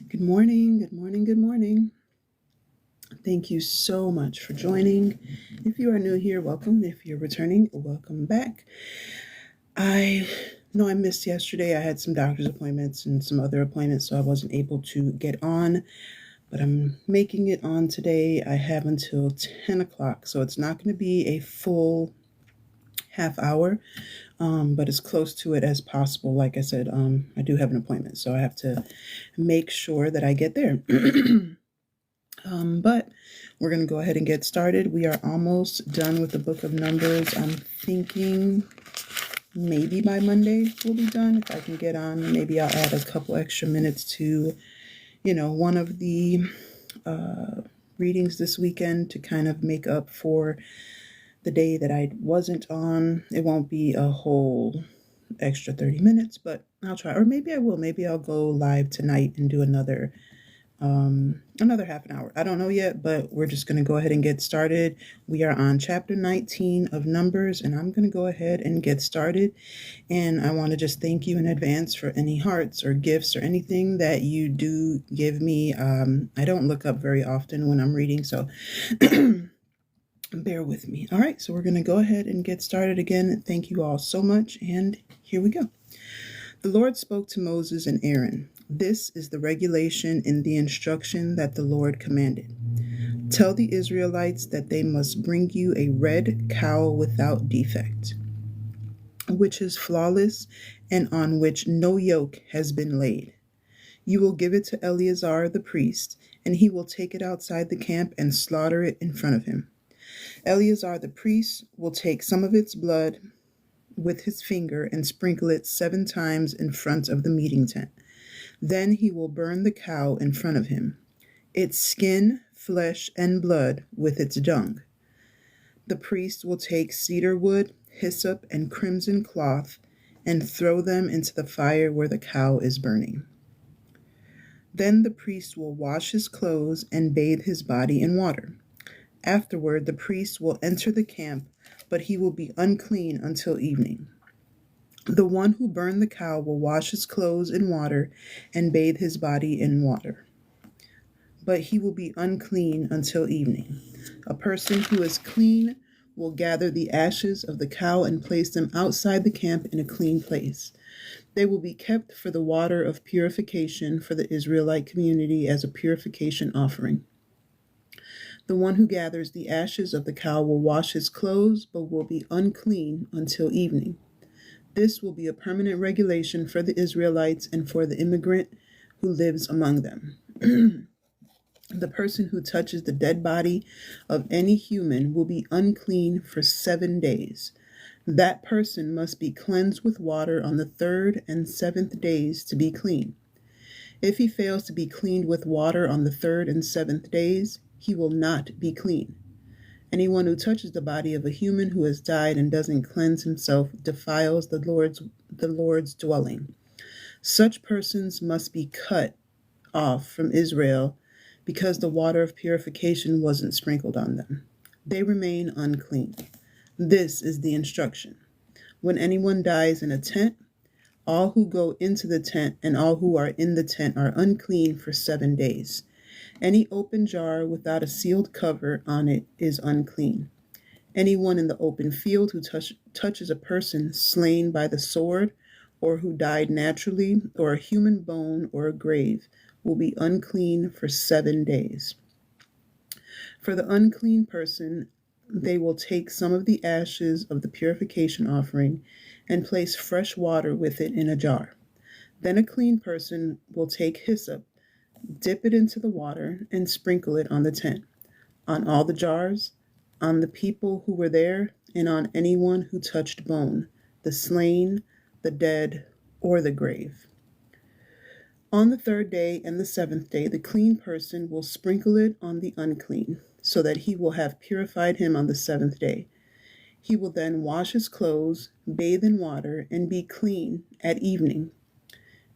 Good morning, good morning, good morning. Thank you so much for joining. If you are new here, welcome. If you're returning, welcome back. I know I missed yesterday. I had some doctor's appointments and some other appointments, so I wasn't able to get on, but I'm making it on today. I have until 10 o'clock, so it's not going to be a full half hour, but as close to it as possible. Like I said, I do have an appointment, so I have to make sure that I get there. But we're going to go ahead and get started. We are almost done with the book of Numbers. I'm thinking maybe by Monday we'll be done. If I can get on, maybe I'll add a couple extra minutes to, one of the readings this weekend to kind of make up for the day that I wasn't on. It won't be a whole extra 30 minutes, but I'll try. Or maybe I will. Maybe I'll go live tonight and do another half an hour. I don't know yet, but we're just going to go ahead and get started. We are on chapter 19 of Numbers, and I'm going to go ahead and get started. And I want to just thank you in advance for any hearts or gifts or anything that you do give me. I don't look up very often when I'm reading, so bear with me. All right, so we're going to go ahead and get started again. Thank you all so much, and here we go. The Lord spoke to Moses and Aaron. This is the regulation and the instruction that the Lord commanded. Tell the Israelites that they must bring you a red cow without defect, which is flawless and on which no yoke has been laid. You will give it to Eleazar the priest, and he will take it outside the camp and slaughter it in front of him. Eleazar the priest will take some of its blood with his finger and sprinkle it 7 times in front of the meeting tent. Then he will burn the cow in front of him, its skin, flesh, and blood with its dung. The priest will take cedar wood, hyssop, and crimson cloth and throw them into the fire where the cow is burning. Then the priest will wash his clothes and bathe his body in water. Afterward, the priest will enter the camp, but he will be unclean until evening. The one who burned the cow will wash his clothes in water and bathe his body in water, but he will be unclean until evening. A person who is clean will gather the ashes of the cow and place them outside the camp in a clean place. They will be kept for the water of purification for the Israelite community as a purification offering. The one who gathers the ashes of the cow will wash his clothes, but will be unclean until evening. This will be a permanent regulation for the Israelites and for the immigrant who lives among them. The person who touches the dead body of any human will be unclean for 7 days. That person must be cleansed with water on the 3rd and 7th days to be clean. If he fails to be cleaned with water on the 3rd and 7th days, he will not be clean. Anyone who touches the body of a human who has died and doesn't cleanse himself defiles the Lord's dwelling. Such persons must be cut off from Israel because the water of purification wasn't sprinkled on them. They remain unclean. This is the instruction. When anyone dies in a tent, all who go into the tent and all who are in the tent are unclean for 7 days. Any open jar without a sealed cover on it is unclean. Anyone in the open field who touches a person slain by the sword, or who died naturally, or a human bone or a grave, will be unclean for 7 days. For the unclean person, they will take some of the ashes of the purification offering and place fresh water with it in a jar. Then a clean person will take hyssop, dip it into the water, and sprinkle it on the tent, on all the jars, on the people who were there, and on anyone who touched bone, the slain, the dead, or the grave. On the 3rd day and the 7th day, the clean person will sprinkle it on the unclean, so that he will have purified him on the 7th day. He will then wash his clothes, bathe in water, and be clean at evening.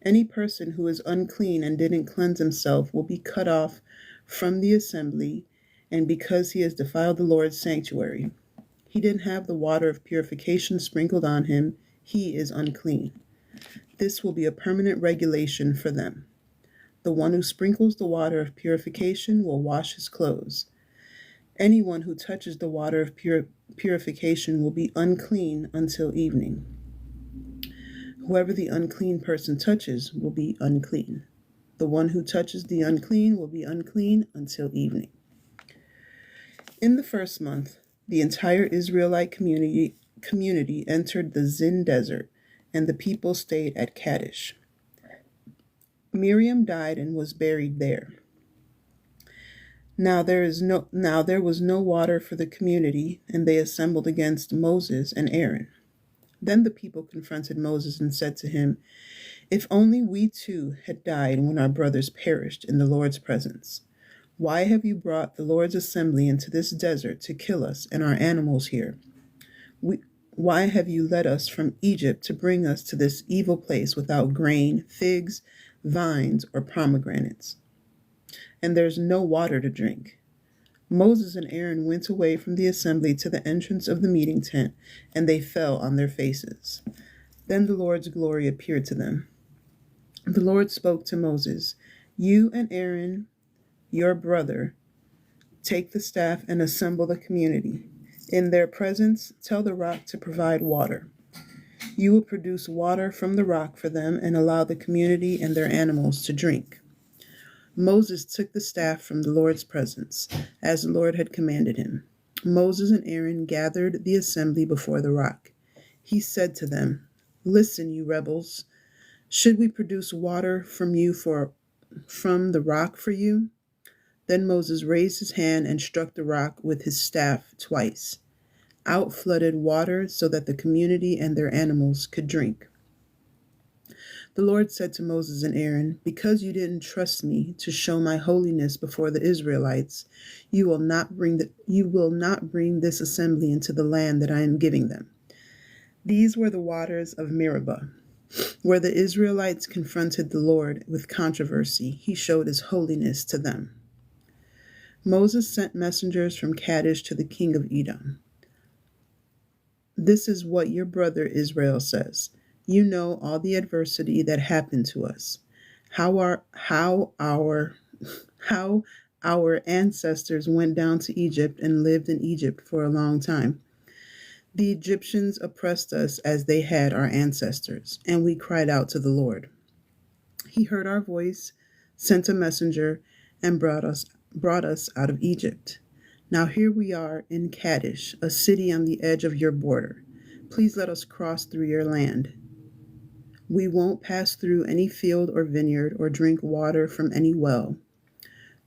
Any person who is unclean and didn't cleanse himself will be cut off from the assembly, and because he has defiled the Lord's sanctuary, he didn't have the water of purification sprinkled on him, he is unclean. This will be a permanent regulation for them. The one who sprinkles the water of purification will wash his clothes. Anyone who touches the water of purification will be unclean until evening. Whoever the unclean person touches will be unclean. The one who touches the unclean will be unclean until evening. In the first month, the entire Israelite community entered the Zin desert, and the people stayed at Kadesh. Miriam died and was buried there. Now there was no water for the community, and they assembled against Moses and Aaron. Then the people confronted Moses and said to him, "If only we too had died when our brothers perished in the Lord's presence. Why have you brought the Lord's assembly into this desert to kill us and our animals here? Why have you led us from Egypt to bring us to this evil place without grain, figs, vines, or pomegranates? And there's no water to drink." Moses and Aaron went away from the assembly to the entrance of the meeting tent, and they fell on their faces. Then the Lord's glory appeared to them. The Lord spoke to Moses, "You and Aaron, your brother, take the staff and assemble the community. In their presence, tell the rock to provide water. You will produce water from the rock for them and allow the community and their animals to drink." Moses took the staff from the Lord's presence, as the Lord had commanded him. Moses and Aaron gathered the assembly before the rock. He said to them, "Listen, you rebels. Should we produce water from the rock for you?" Then Moses raised his hand and struck the rock with his staff twice. Out flooded water so that the community and their animals could drink. The Lord said to Moses and Aaron, "Because you didn't trust me to show my holiness before the Israelites, you will not bring this assembly into the land that I am giving them." These were the waters of Meribah. Where the Israelites confronted the Lord with controversy, he showed his holiness to them. Moses sent messengers from Kadesh to the king of Edom. "This is what your brother Israel says. You know all the adversity that happened to us, how our ancestors went down to Egypt and lived in Egypt for a long time. The Egyptians oppressed us as they had our ancestors, and we cried out to the Lord. He heard our voice, sent a messenger, and brought us out of Egypt. Now here we are in Kadesh, a city on the edge of your border. Please let us cross through your land. We won't pass through any field or vineyard or drink water from any well.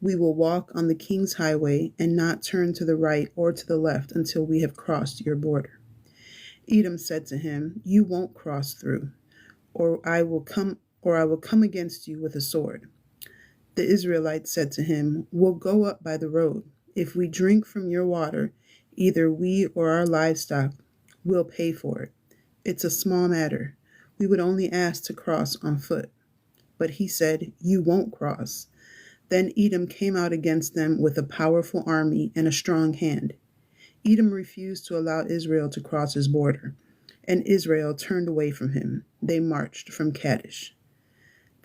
We will walk on the king's highway and not turn to the right or to the left until we have crossed your border." Edom said to him, "You won't cross through, or I will come against you with a sword." The Israelites said to him, "We'll go up by the road. If we drink from your water, either we or our livestock will pay for it. It's a small matter. We would only ask to cross on foot." But he said, "You won't cross." Then Edom came out against them with a powerful army and a strong hand. Edom refused to allow Israel to cross his border, and Israel turned away from him. They marched from Kadesh.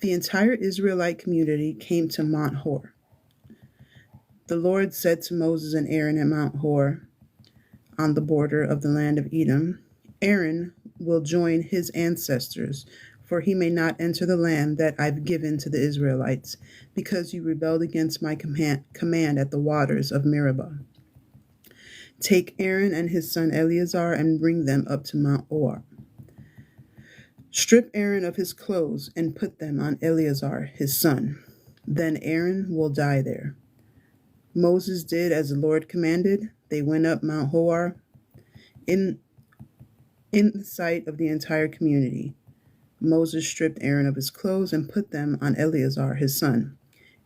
The entire Israelite community came to Mount Hor. The Lord said to Moses and Aaron at Mount Hor, on the border of the land of Edom, "Aaron will join his ancestors, for he may not enter the land that I've given to the Israelites, because you rebelled against my command at the waters of Meribah. Take Aaron and his son Eleazar and bring them up to Mount Hor. Strip Aaron of his clothes and put them on Eleazar, his son. Then Aaron will die there." Moses did as the Lord commanded. They went up Mount Hor in the sight of the entire community. Moses stripped Aaron of his clothes and put them on Eleazar, his son.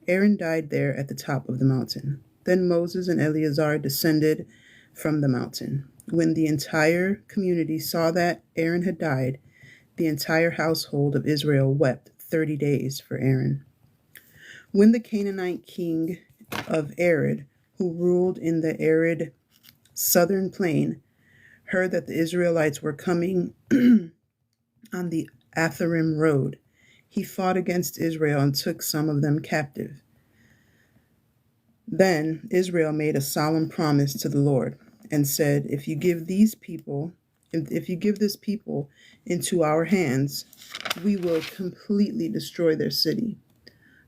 Aaron died there at the top of the mountain. Then Moses and Eleazar descended from the mountain. When the entire community saw that Aaron had died, the entire household of Israel wept 30 days for Aaron. When the Canaanite king of Arad, who ruled in the arid southern plain, heard that the Israelites were coming on the Atharim road, He fought against Israel and took some of them captive. Then Israel made a solemn promise to the Lord and said, if you give this people into our hands, we will completely destroy their city.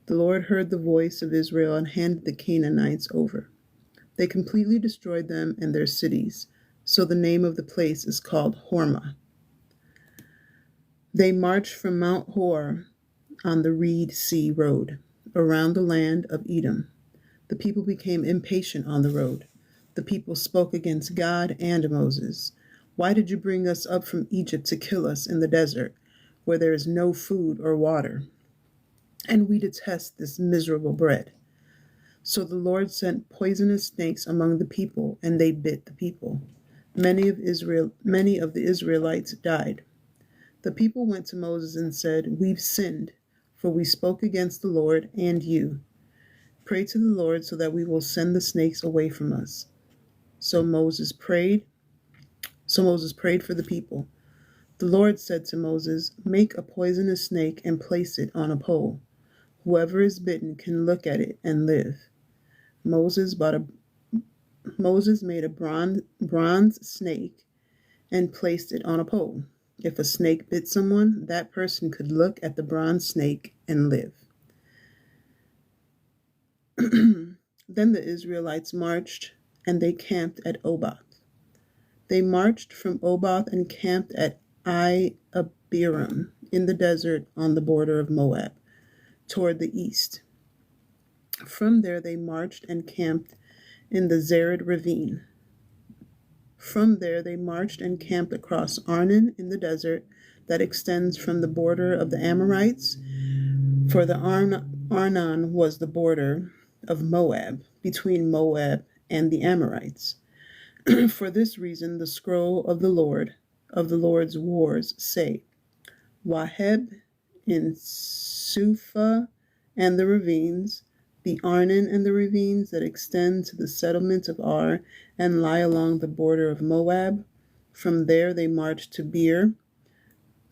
The Lord heard the voice of Israel and handed the Canaanites over. They completely destroyed them and their cities, so the name of the place is called Hormah. They marched from Mount Hor on the Reed Sea Road, around the land of Edom. The people became impatient on the road. The people spoke against God and Moses. Why did you bring us up from Egypt to kill us in the desert, where there is no food or water? And we detest this miserable bread. So the Lord sent poisonous snakes among the people, and they bit the people. Many of the Israelites died. The people went to Moses and said, we've sinned, for we spoke against the Lord and you. Pray to the Lord so that we will send the snakes away from us. So Moses prayed for the people. The Lord said to Moses, make a poisonous snake and place it on a pole. Whoever is bitten can look at it and live. Moses made a bronze snake and placed it on a pole. If a snake bit someone, that person could look at the bronze snake and live. Then the Israelites marched, and they camped at Oboth. They marched from Oboth and camped at Abiram in the desert on the border of Moab, toward the east. From there they marched and camped in the Zered ravine. From there they marched and camped across Arnon in the desert that extends from the border of the Amorites, for the Arnon was the border of Moab, between Moab and the Amorites. For this reason the scroll of the Lord's wars say, Waheb in Suphah and the ravines, the Arnon and the ravines that extend to the settlement of Ar and lie along the border of Moab. From there they marched to Beer,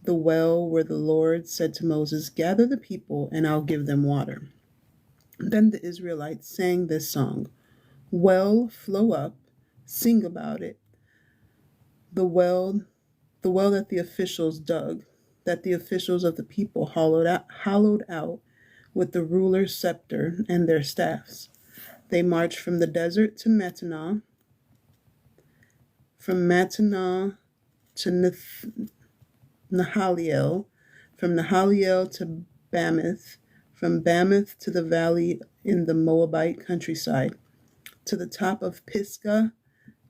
the well where the Lord said to Moses, gather the people and I'll give them water. Then the Israelites sang this song, well, flow up, sing about it. The well that the officials dug, that the officials of the people hollowed out with the ruler's scepter and their staffs. They marched from the desert to Mattanah, from Mattanah to Nahaliel, from Nahaliel to Bamoth, from Bamoth to the valley in the Moabite countryside, to the top of Pisgah,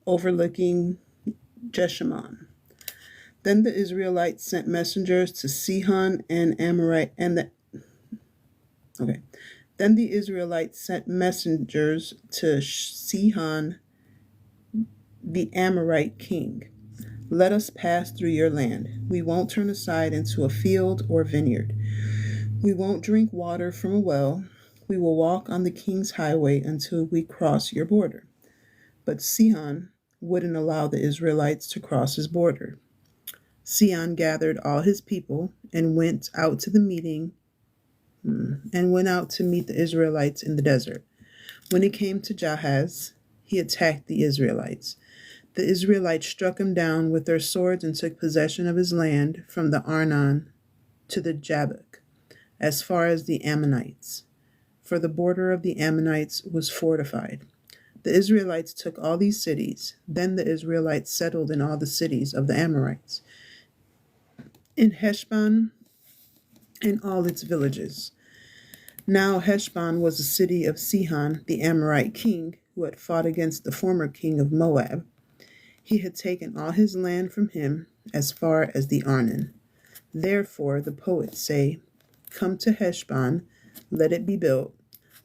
overlooking Jeshimon. Then the Israelites sent messengers to Sihon and Amorite Then the Israelites sent messengers to Sihon, the Amorite king. Let us pass through your land. We won't turn aside into a field or vineyard. We won't drink water from a well. We will walk on the king's highway until we cross your border. But Sihon wouldn't allow the Israelites to cross his border. Sihon gathered all his people and went out to meet the Israelites in the desert. When he came to Jahaz, he attacked the Israelites. The Israelites struck him down with their swords and took possession of his land from the Arnon to the Jabbok, as far as the Ammonites, for the border of the Ammonites was fortified. The Israelites took all these cities. Then the Israelites settled in all the cities of the Amorites, in Heshbon and all its villages. Now Heshbon was a city of Sihon, the Amorite king, who had fought against the former king of Moab. He had taken all his land from him as far as the Arnon. Therefore the poets say, come to Heshbon, let it be built,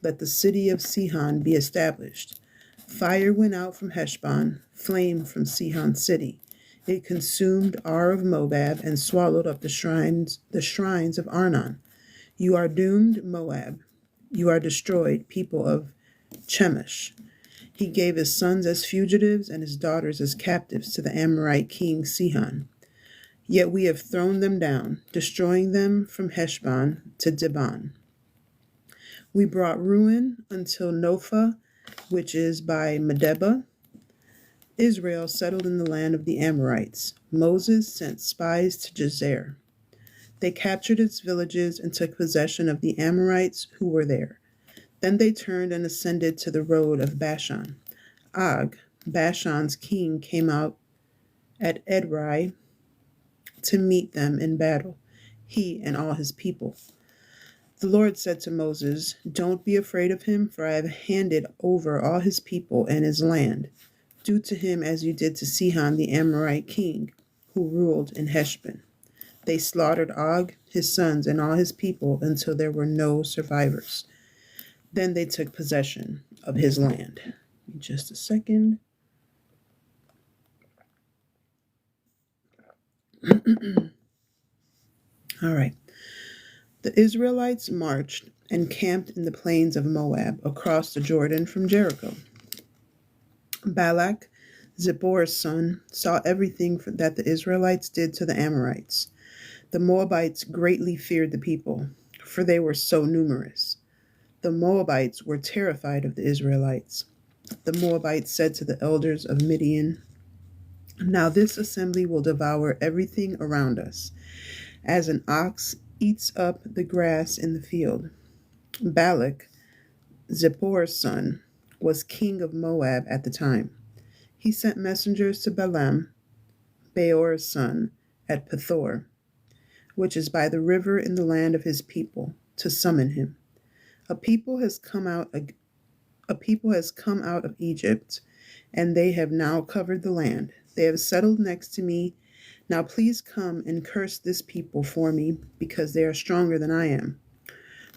let the city of Sihon be established. Fire went out from Heshbon, flame from Sihon city. It consumed Ar of Moab and swallowed up the shrines of Arnon. You are doomed, Moab. You are destroyed, people of Chemosh. He gave his sons as fugitives and his daughters as captives to the Amorite king Sihon. Yet we have thrown them down, destroying them from Heshbon to Dibon. We brought ruin until Nophah, which is by Medeba. Israel settled in the land of the Amorites. Moses sent spies to Jazer. They captured its villages and took possession of the Amorites who were there. Then they turned and ascended to the road of Bashan. Og, Bashan's king, came out at Edrei to meet them in battle, he and all his people. The Lord said to Moses, "Don't be afraid of him, for I have handed over all his people and his land. Do to him as you did to Sihon the Amorite king, who ruled in Heshbon." They slaughtered Og, his sons, and all his people until there were no survivors. Then they took possession of his land. Just a second. All right. The Israelites marched and camped in the plains of Moab across the Jordan from Jericho. Balak, Zippor's son, saw everything that the Israelites did to the Amorites. The Moabites greatly feared the people, for they were so numerous. The Moabites were terrified of the Israelites. The Moabites said to the elders of Midian, "Now this assembly will devour everything around us, as an ox eats up the grass in the field." Balak, Zippor's son, was king of Moab at the time. He sent messengers to Balaam, Beor's son, at Pethor, which is by the river in the land of his people, to summon him. A people has come out of Egypt, and they have now covered the land. They have settled next to me. Now please come and curse this people for me, because they are stronger than I am.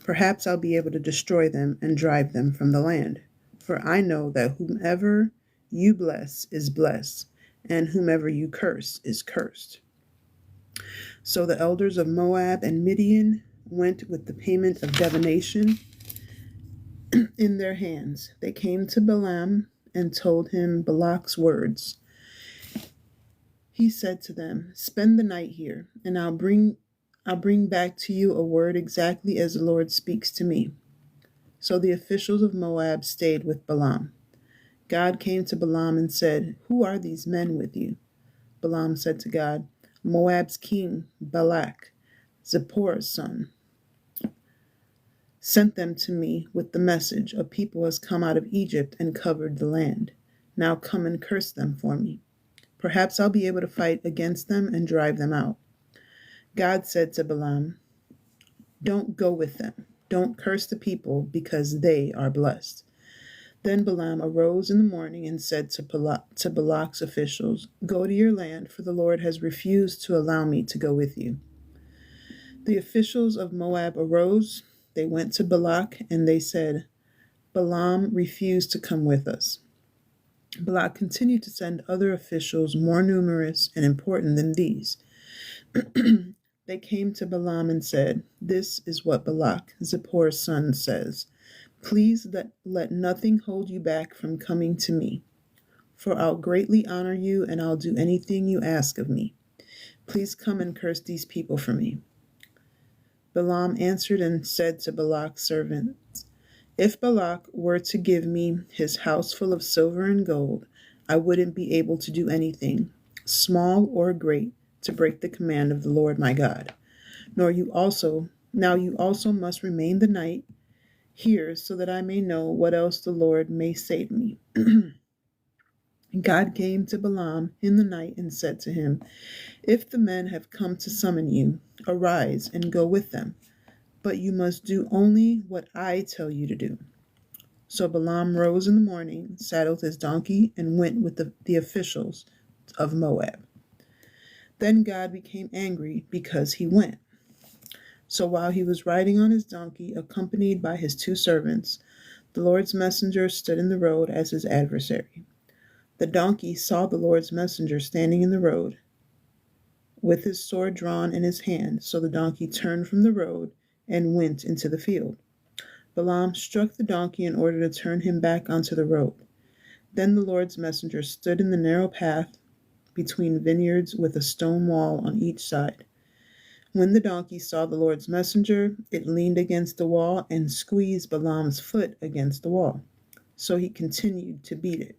Perhaps I'll be able to destroy them and drive them from the land. For I know that whomever you bless is blessed, and whomever you curse is cursed. So the elders of Moab and Midian went with the payment of divination in their hands. They came to Balaam and told him Balak's words. He said to them, "Spend the night here, and I'll bring back to you a word exactly as the Lord speaks to me." So the officials of Moab stayed with Balaam. God came to Balaam and said, "Who are these men with you?" Balaam said to God, "Moab's king, Balak, Zippor's son, sent them to me with the message, 'A people has come out of Egypt and covered the land. Now come and curse them for me. Perhaps I'll be able to fight against them and drive them out." God said to Balaam, "Don't go with them. Don't curse the people, because they are blessed." Then Balaam arose in the morning and said to Balak's officials, "Go to your land, for the Lord has refused to allow me to go with you." The officials of Moab arose. They went to Balak, and they said, "Balaam refused to come with us." Balak continued to send other officials more numerous and important than these. They came to Balaam and said, "This is what Balak, Zippor's son, says. Please let nothing hold you back from coming to me, for I'll greatly honor you and I'll do anything you ask of me. Please come and curse these people for me." Balaam answered and said to Balak's servants, "If Balak were to give me his house full of silver and gold, I wouldn't be able to do anything, small or great, to break the command of the Lord my God. Now you also must remain the night here, so that I may know what else the Lord may say to me." God came to Balaam in the night and said to him, "If the men have come to summon you, arise and go with them, but you must do only what I tell you to do." So Balaam rose in the morning, saddled his donkey, and went with the officials of Moab. Then God became angry because he went. So while he was riding on his donkey, accompanied by his two servants, the Lord's messenger stood in the road as his adversary. The donkey saw the Lord's messenger standing in the road with his sword drawn in his hand, so the donkey turned from the road and went into the field. Balaam struck the donkey in order to turn him back onto the road. Then the Lord's messenger stood in the narrow path between vineyards with a stone wall on each side. When the donkey saw the Lord's messenger, it leaned against the wall and squeezed Balaam's foot against the wall. So he continued to beat it.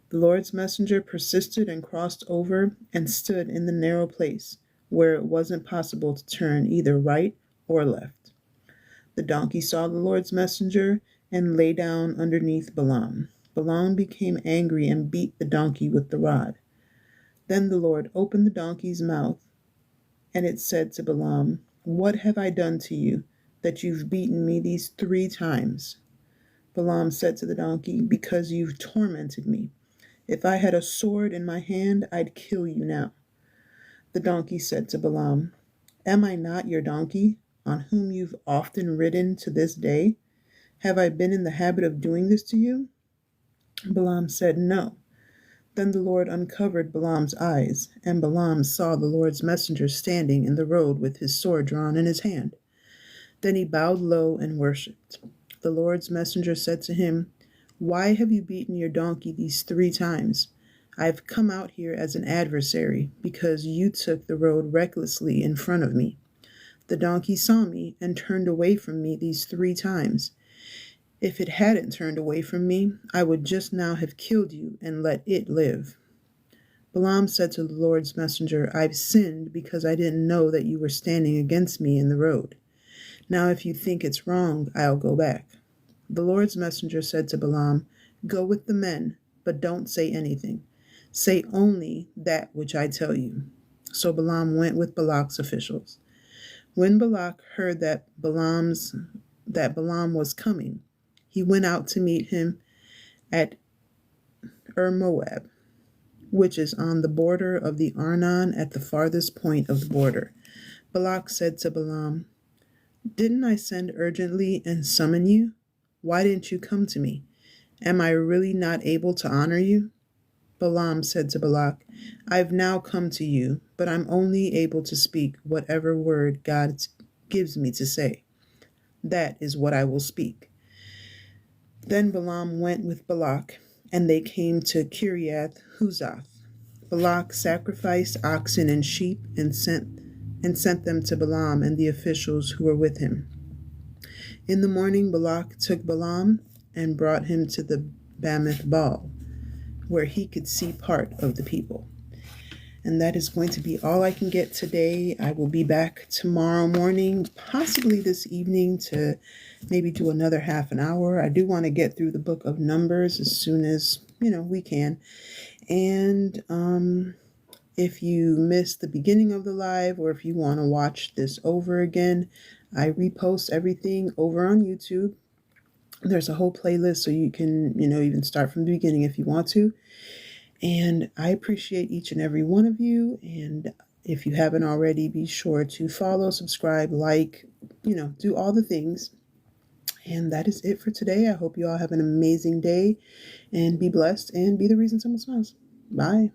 The Lord's messenger persisted and crossed over and stood in the narrow place where it wasn't possible to turn either right or left. The donkey saw the Lord's messenger and lay down underneath Balaam. Balaam became angry and beat the donkey with the rod. Then the Lord opened the donkey's mouth, and it said to Balaam, "What have I done to you, that you've beaten me these 3 times?" Balaam said to the donkey, "Because you've tormented me. If I had a sword in my hand, I'd kill you now." The donkey said to Balaam, "Am I not your donkey, on whom you've often ridden to this day? Have I been in the habit of doing this to you?" Balaam said, "No." Then the Lord uncovered Balaam's eyes, and Balaam saw the Lord's messenger standing in the road with his sword drawn in his hand. Then he bowed low and worshipped. The Lord's messenger said to him, "Why have you beaten your donkey these 3 times? I've come out here as an adversary, because you took the road recklessly in front of me. The donkey saw me and turned away from me these 3 times. If it hadn't turned away from me, I would just now have killed you and let it live." Balaam said to the Lord's messenger, "I've sinned because I didn't know that you were standing against me in the road. Now if you think it's wrong, I'll go back." The Lord's messenger said to Balaam, "Go with the men, but don't say anything. Say only that which I tell you." So Balaam went with Balak's officials. When Balak heard that Balaam was coming, he went out to meet him at Moab, which is on the border of the Arnon at the farthest point of the border. Balak said to Balaam, "Didn't I send urgently and summon you? Why didn't you come to me? Am I really not able to honor you?" Balaam said to Balak, "I've now come to you, but I'm only able to speak whatever word God gives me to say. That is what I will speak." Then Balaam went with Balak, and they came to Kiriath Huzoth. Balak sacrificed oxen and sheep and sent them to Balaam and the officials who were with him. In the morning Balak took Balaam and brought him to the Bamoth Baal, where he could see part of the people. And that is going to be all I can get today. I will be back tomorrow morning, possibly this evening, to maybe do another half an hour. I do want to get through the book of Numbers as soon as, we can. And if you missed the beginning of the live, or if you want to watch this over again, I repost everything over on YouTube. There's a whole playlist, so you can, even start from the beginning if you want to. And I appreciate each and every one of you. And if you haven't already, be sure to follow, subscribe, like, do all the things. And that is it for today. I hope you all have an amazing day and be blessed and be the reason someone smiles. Bye.